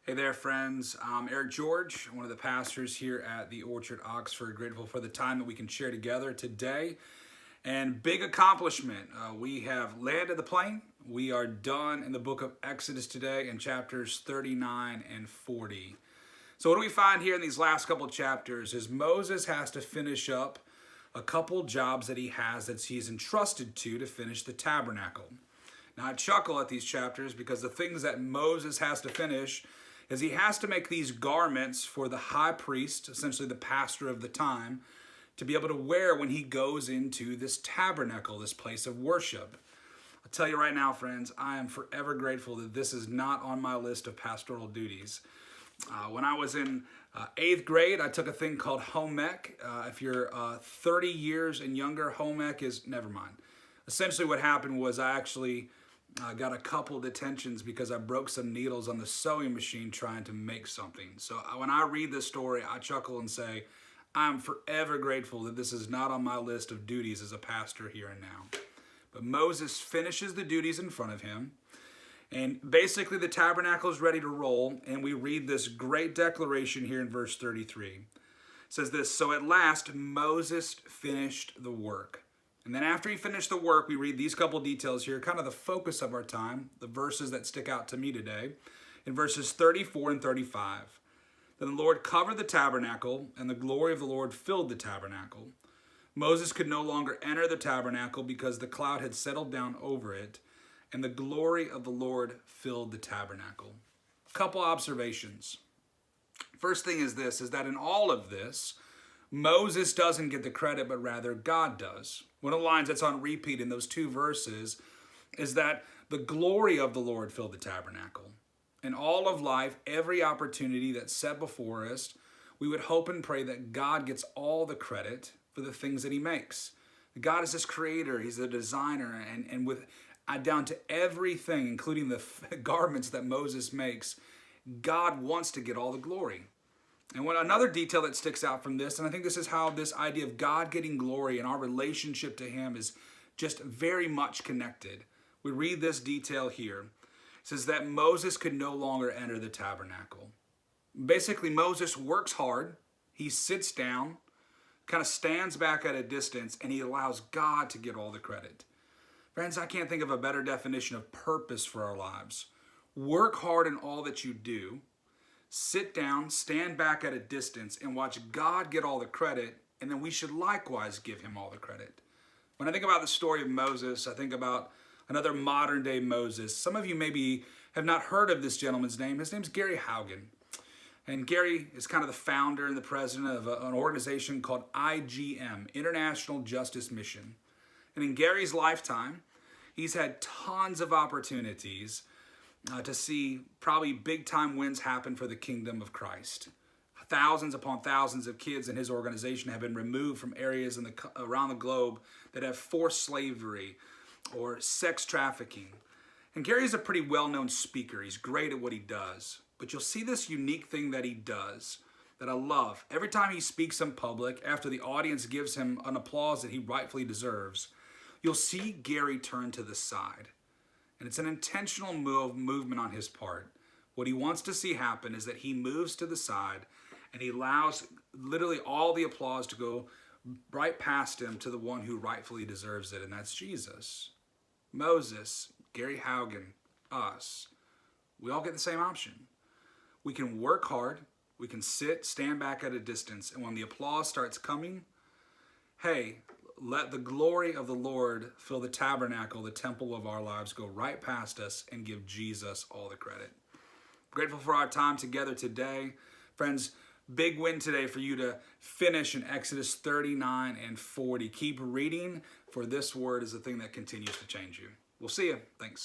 Hey there, friends. I'm Eric George, one of the pastors here at the Orchard Oxford. Grateful for the time that we can share together today. And big accomplishment. We have landed the plane. We are done in the book of Exodus today in chapters 39 and 40. So what do we find here in these last couple chapters is Moses has to finish up a couple jobs that he has that he's entrusted to finish the tabernacle. Now I chuckle at these chapters because the things that Moses has to finish is he has to make these garments for the high priest, essentially the pastor of the time, to be able to wear when he goes into this tabernacle, this place of worship. I'll tell you right now, friends, I am forever grateful that this is not on my list of pastoral duties. When I was in 8th grade, I took a thing called home ec. If you're 30 years and younger, home ec is, never mind. Essentially what happened was I actually got a couple detentions because I broke some needles on the sewing machine trying to make something. So when I read this story, I chuckle and say, I'm forever grateful that this is not on my list of duties as a pastor here and now. But Moses finishes the duties in front of him. And basically the tabernacle is ready to roll. And we read this great declaration here in verse 33. It says this, "So at last Moses finished the work." And then after he finished the work, we read these couple details here, kind of the focus of our time, the verses that stick out to me today, in verses 34 and 35. Then the Lord covered the tabernacle, and the glory of the Lord filled the tabernacle. Moses could no longer enter the tabernacle because the cloud had settled down over it, and the glory of the Lord filled the tabernacle. A couple observations. First thing is this, is that in all of this, Moses doesn't get the credit, but rather God does. One of the lines that's on repeat in those two verses is that the glory of the Lord filled the tabernacle. In all of life, every opportunity that's set before us, we would hope and pray that God gets all the credit for the things that he makes. God is this creator, he's the designer, and with down to everything, including the garments that Moses makes, God wants to get all the glory. And another detail that sticks out from this, and I think this is how this idea of God getting glory and our relationship to him is just very much connected. We read this detail here. It says that Moses could no longer enter the tabernacle. Basically, Moses works hard. He sits down, kind of stands back at a distance, and he allows God to get all the credit. Friends, I can't think of a better definition of purpose for our lives. Work hard in all that you do. Sit down, stand back at a distance, and watch God get all the credit, and then we should likewise give him all the credit. When I think about the story of Moses, I think about another modern day Moses. Some of you maybe have not heard of this gentleman's name. His name's Gary Haugen. And Gary is kind of the founder and the president of an organization called IJM, International Justice Mission. And in Gary's lifetime, he's had tons of opportunities to see probably big time wins happen for the kingdom of Christ. Thousands upon thousands of kids in his organization have been removed from areas around the globe that have forced slavery or sex trafficking. And Gary's a pretty well-known speaker. He's great at what he does. But you'll see this unique thing that he does that I love. Every time he speaks in public, after the audience gives him an applause that he rightfully deserves, you'll see Gary turn to the side. And it's an intentional movement on his part. What he wants to see happen is that he moves to the side and he allows literally all the applause to go right past him to the one who rightfully deserves it, and that's Jesus. Moses, Gary Haugen, us, we all get the same option. We can work hard, we can stand back at a distance, and when the applause starts coming, hey, let the glory of the Lord fill the tabernacle, the temple of our lives, go right past us and give Jesus all the credit. Grateful for our time together today. Friends, big win today for you to finish in Exodus 39 and 40. Keep reading, for this word is the thing that continues to change you. We'll see you. Thanks.